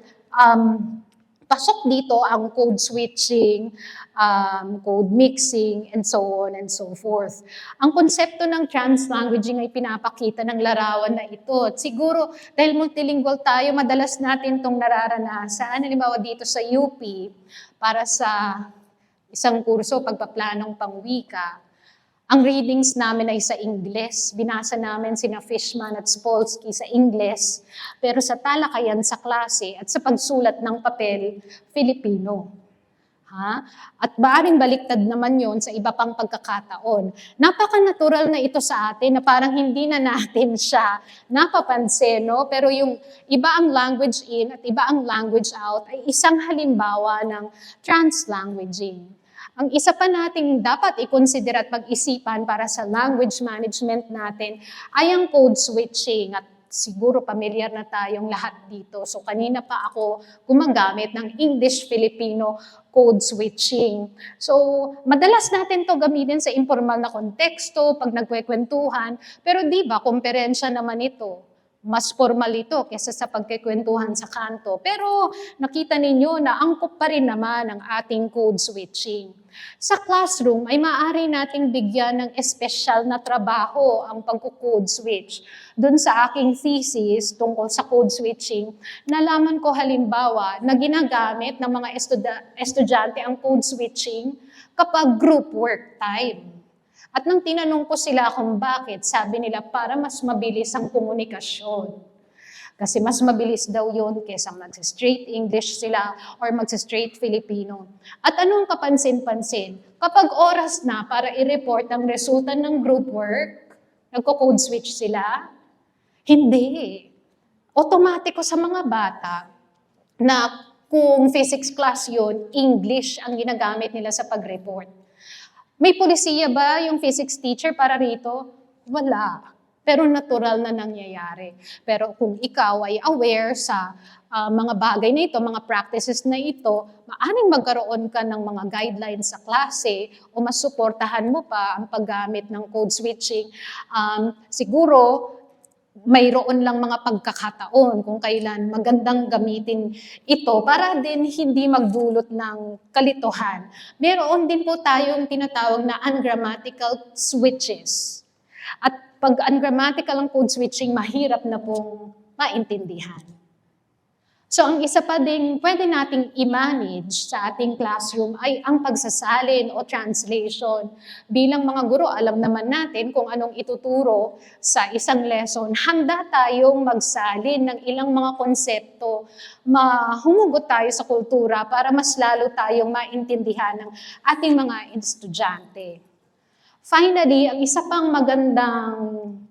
pasok dito ang code switching, code mixing, and so on and so forth. Ang konsepto ng translanguaging ay pinapakita ng larawan na ito. At siguro, dahil multilingual tayo, madalas natin itong nararanasan. Halimbawa dito sa UP, para sa isang kurso, pagpaplanong pangwika, ang readings namin ay sa Ingles. Binasa namin sina Fishman at Spolsky sa Ingles, pero sa talakayan sa klase at sa pagsulat ng papel, Filipino. At maaring baliktad naman yon sa iba pang pagkakataon. Napaka-natural na ito sa atin na parang hindi na natin siya napapansin, no? Pero yung iba ang language in at iba ang language out ay isang halimbawa ng translanguaging. Ang isa pa nating dapat i-consider at pag-isipan para sa language management natin ay ang code switching. At siguro familiar na tayong lahat dito. So kanina pa ako gumagamit ng English-Filipino code switching. So madalas natin to gamitin sa informal na konteksto, pag nagkwekwentuhan. Pero di ba, komperensya naman ito. Mas formal ito kaysa sa pagkikwentuhan sa kanto. Pero nakita ninyo na angkop pa rin naman ang ating code switching. Sa classroom ay maaari nating bigyan ng espesyal na trabaho ang pagko-code switch. Doon sa aking thesis tungkol sa code switching, nalaman ko halimbawa na ginagamit ng mga estudyante ang code switching kapag group work time. At nang tinanong ko sila kung bakit, sabi nila para mas mabilis ang komunikasyon. Kasi mas mabilis daw yun kesa mag-straight English sila or mag-straight Filipino. At anong kapansin-pansin? Kapag oras na para i-report ang resulta ng group work, nagko-code switch sila? Hindi. Otomatiko sa mga bata na kung physics class yun, English ang ginagamit nila sa pag-report. May polisiya ba yung physics teacher para rito? Wala. Pero natural na nangyayari. Pero kung ikaw ay aware sa mga bagay na ito, mga practices na ito, maaaring magkaroon ka ng mga guidelines sa klase o mas suportahan mo pa ang paggamit ng code switching. Siguro, mayroon lang mga pagkakataon kung kailan magandang gamitin ito para din hindi magdulot ng kalituhan. Meron din po tayong tinatawag na ungrammatical switches. At pag ungrammatical ang code switching, mahirap na pong maintindihan. So ang isa pa ding pwede nating i-manage sa ating classroom ay ang pagsasalin o translation. Bilang mga guro, alam naman natin kung anong ituturo sa isang lesson. Handa tayong magsalin ng ilang mga konsepto, mahumugot tayo sa kultura para mas lalo tayong maintindihan ng ating mga estudyante. Finally, ang isa pang magandang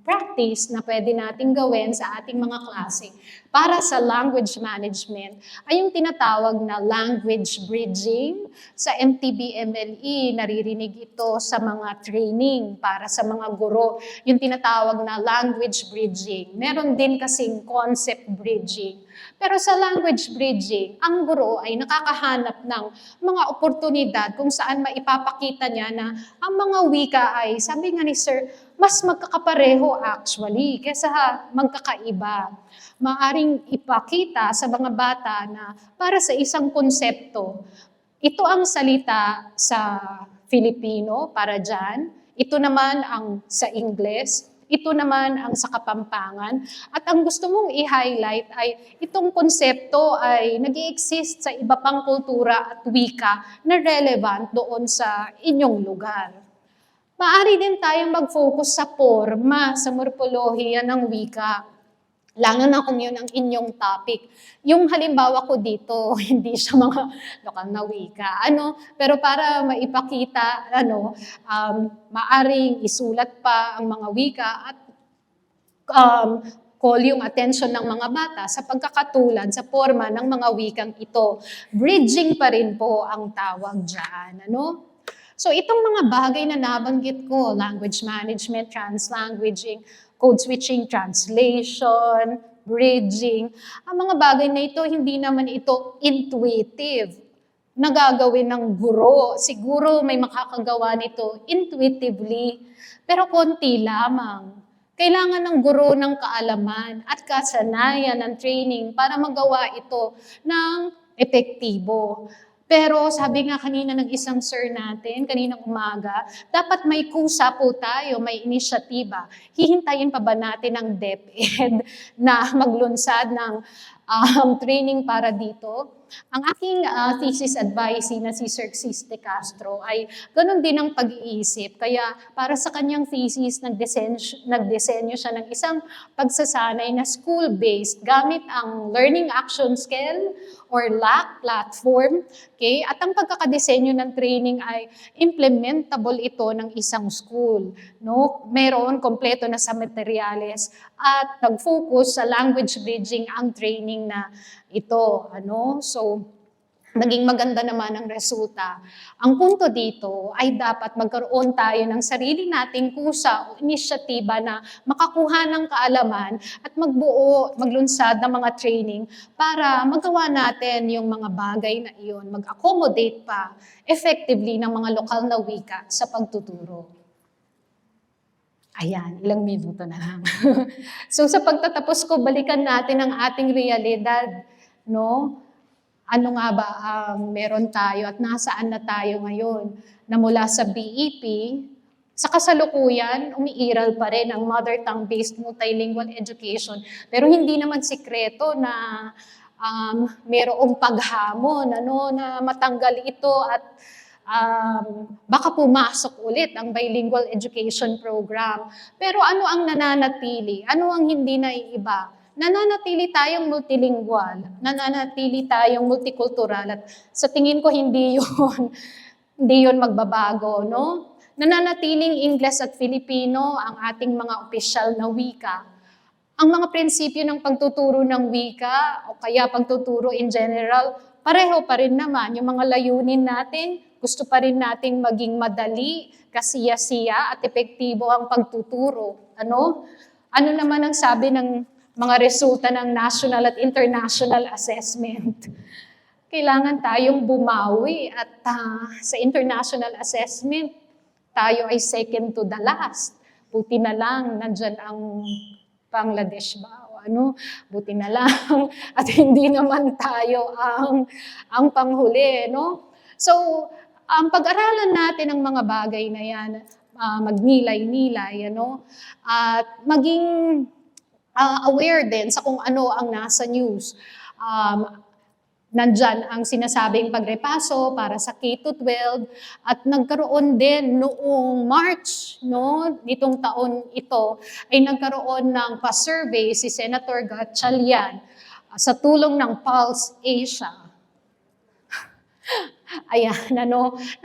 practice na pwede nating gawin sa ating mga klase para sa language management ay yung tinatawag na language bridging. Sa MTB-MLE, naririnig ito sa mga training para sa mga guro, yung tinatawag na language bridging. Meron din kasing concept bridging. Pero sa language bridging, ang guro ay nakakahanap ng mga oportunidad kung saan maipapakita niya na ang mga wika ay, sabi nga ni Sir, mas magkakapareho actually kaysa magkakaiba. Maaring ipakita sa mga bata na para sa isang konsepto, ito ang salita sa Filipino para dyan, ito naman ang sa Ingles, ito naman ang sa Kapampangan, at ang gusto mong i-highlight ay itong konsepto ay nag-i-exist sa iba pang kultura at wika na relevant doon sa inyong lugar. Maaari din tayong mag-focus sa forma, sa morpolohiya ng wika. Lalo na kung yun ang inyong topic. Yung halimbawa ko dito, hindi siya mga lokal na wika. Pero para maipakita, maaring isulat pa ang mga wika at call yung attention ng mga bata sa pagkakatulad sa forma ng mga wikang ito. Bridging pa rin po ang tawag dyan. So itong mga bagay na nabanggit ko, language management, translanguaging, code switching, translation, bridging, ang mga bagay na ito, hindi naman ito intuitive na gagawin ng guro. Siguro may makakagawa nito intuitively, pero konti lamang. Kailangan ng guro ng kaalaman at kasanayan ng training para magawa ito ng epektibo. Pero sabi nga kanina ng isang sir natin, kaninang umaga, dapat may kusa po tayo, may inisyatiba. Hihintayin pa ba natin ang DepEd na maglunsad ng training para dito? Ang aking thesis advisee na si Sir Xiste Castro ay ganun din ang pag-iisip. Kaya para sa kanyang thesis, nagdesenyo siya ng isang pagsasanay na school-based gamit ang Learning Action Scale or LAC platform. Okay? At ang pagkakadesenyo ng training ay implementable ito ng isang school. Meron kompleto na sa materyales at nag-focus sa language bridging ang training na ito. So, naging maganda naman ang resulta. Ang punto dito ay dapat magkaroon tayo ng sarili nating kusa o inisyatiba na makakuha ng kaalaman at maglunsad ng mga training para magawa natin yung mga bagay na iyon, mag-accommodate pa effectively ng mga lokal na wika sa pagtuturo. Ayan, ilang minuto na lang. So sa pagtatapos ko, balikan natin ang ating realidad, Ano nga ba ang meron tayo at nasaan na tayo ngayon? Na mula sa BEP, sa kasalukuyan, umiiral pa rin ang mother tongue-based multilingual education. Pero hindi naman sikreto na merong paghamon na matanggal ito at baka pumasok ulit ang bilingual education program. Pero ano ang nananatili? Ano ang hindi naiiba? Nananatili tayong multilingual, nananatili tayong multicultural, at sa tingin ko hindi yun magbabago, Nananatiling Ingles at Filipino ang ating mga opisyal na wika. Ang mga prinsipyo ng pagtuturo ng wika o kaya pagtuturo in general, pareho pa rin naman. Yung mga layunin natin, gusto pa rin nating maging madali, kasiya-siya at epektibo ang pagtuturo. Ano naman ang sabi ng mga resulta ng national at international assessment? Kailangan tayong bumawi at sa international assessment, tayo ay second to the last. Buti na lang, nandyan ang Bangladesh ba? Buti na lang. At hindi naman tayo ang panghuli, So, ang pag-aralan natin ang mga bagay na yan, magnilay-nilay, at maging aware din sa kung ano ang nasa news. Nandyan ang sinasabing pagrepaso para sa K-12 at nagkaroon din noong March, nitong taon ito, ay nagkaroon ng pa-survey si Senator Gatchalian sa tulong ng Pulse Asia. Ayan, na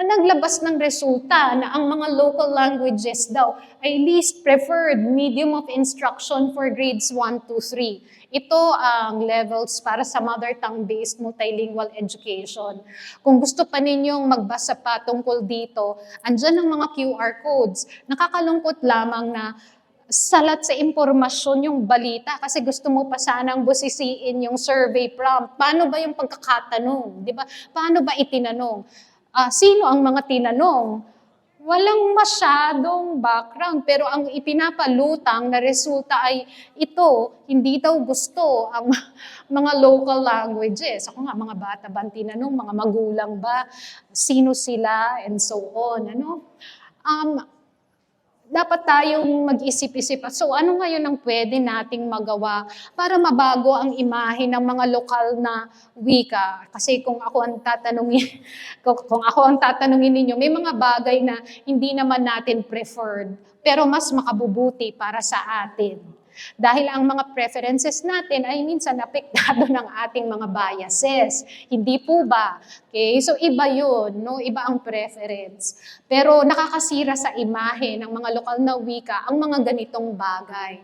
naglabas ng resulta na ang mga local languages daw ay least preferred medium of instruction for grades 1 to 3. Ito ang levels para sa mother tongue-based multilingual education. Kung gusto pa ninyong magbasa pa tungkol dito, andyan ang mga QR codes. Nakakalungkot lamang na salat sa impormasyon yung balita kasi gusto mo pa sanang busisiin yung survey prompt. Paano ba yung pagkakatanong? Di ba? Paano ba itinanong? Sino ang mga tinanong? Walang masyadong background, pero ang ipinapalutang na resulta ay ito, hindi daw gusto ang mga local languages. Ako nga, mga bata ba ang tinanong, mga magulang ba, sino sila, and so on. Dapat tayong mag-isip-isip. So ano ngayon ang pwede nating magawa para mabago ang imahe ng mga lokal na wika? Kasi kung ako ang tatanungin, kung ako ang tatanungin ninyo, may mga bagay na hindi naman natin preferred, pero mas makabubuti para sa atin. Dahil ang mga preferences natin ay minsan apektado ng ating mga biases. Hindi po ba? Okay? So iba yun, no? Iba ang preference. Pero nakakasira sa imahe ng mga lokal na wika ang mga ganitong bagay.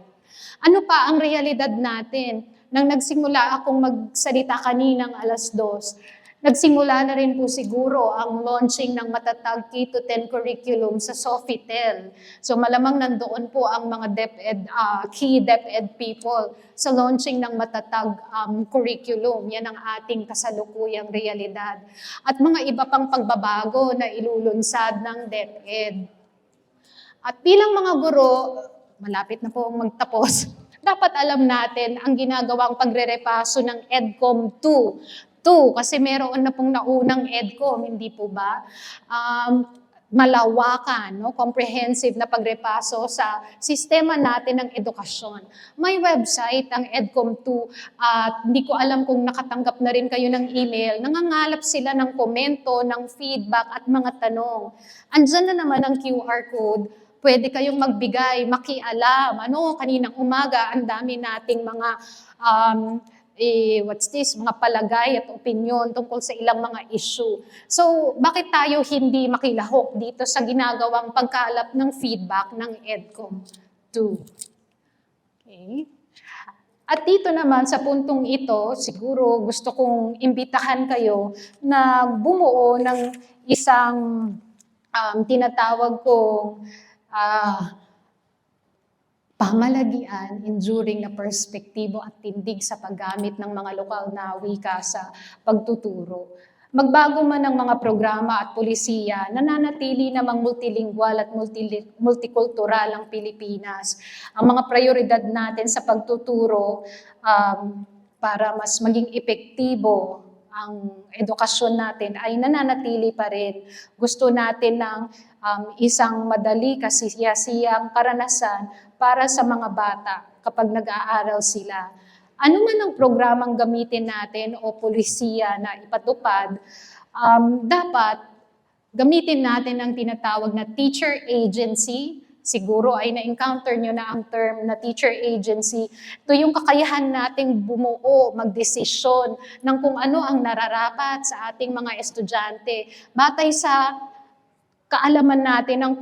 Ano pa ang realidad natin? Nang nagsimula akong magsalita kaninang 2:00, nagsimula na rin po siguro ang launching ng matatag K-10 curriculum sa Sofitel. So malamang nandoon po ang mga key DepEd people sa launching ng matatag curriculum. Yan ang ating kasalukuyang realidad. At mga iba pang pagbabago na ilulunsad ng DepEd. At bilang mga guro, malapit na po magtapos, dapat alam natin ang ginagawang pagre-repaso ng EDCOM 2 kasi meron na pong naunang EDCOM, hindi po ba? Malawakan, no? Comprehensive na pagrepaso sa sistema natin ng edukasyon. May website ang EDCOM 2 at hindi ko alam kung nakatanggap na rin kayo ng email. Nangangalap sila ng komento, ng feedback at mga tanong. Andyan na naman ang QR code. Pwede kayong magbigay, makialam. Kaninang umaga, ang dami nating mga mga palagay at opinion tungkol sa ilang mga issue. So, bakit tayo hindi makilahok dito sa ginagawang pagkalap ng feedback ng EDCOM 2? Okay. At dito naman sa puntong ito, siguro gusto kong imbitahan kayo na bumuo ng isang tinatawag kong pamalagian enduring na perspektibo at tindig sa paggamit ng mga lokal na wika sa pagtuturo. Magbago man ang mga programa at polisiya, nananatili namang multilingual at multikultural ang Pilipinas. Ang mga prioridad natin sa pagtuturo para mas maging epektibo ang edukasyon natin ay nananatili pa rin. Gusto natin ng isang madali kasiyasiyang karanasan para sa mga bata kapag nag-aaral sila. Ano man ang programang gamitin natin o polisiya na ipatupad, dapat gamitin natin ang tinatawag na teacher agency. Siguro ay na-encounter nyo na ang term na teacher agency. Ito yung kakayahan nating bumuo, magdesisyon ng kung ano ang nararapat sa ating mga estudyante. Batay sa kaalaman natin ng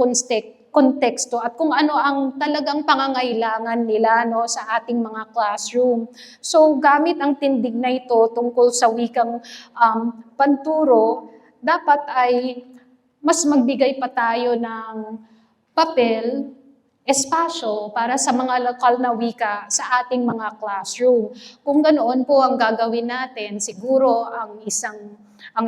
konteksto at kung ano ang talagang pangangailangan nila sa ating mga classroom. So gamit ang tindig na ito tungkol sa wikang panturo, dapat ay mas magbigay pa tayo ng papel, espasyo para sa mga lokal na wika sa ating mga classroom. Kung ganoon po ang gagawin natin, siguro ang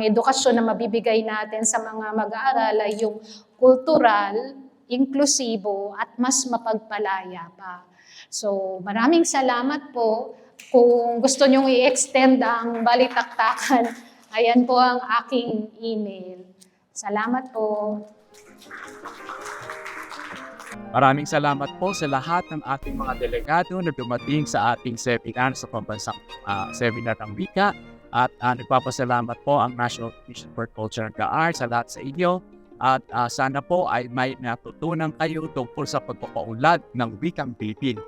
edukasyon na mabibigay natin sa mga mag-aaral ay yung kultural, inklusibo, at mas mapagpalaya pa. So, maraming salamat po. Kung gusto nyong i-extend ang balitaktakan, ayan po ang aking email. Salamat po. Maraming salamat po sa lahat ng ating mga delegado na dumating sa ating seminar sa pambansang seminar ng wika. At nagpapasalamat po ang National Commission for Culture and the Arts sa lahat sa inyo. At sana po ay may natutunan kayo tungkol sa pagpapaunlad ng wikang Pilipino.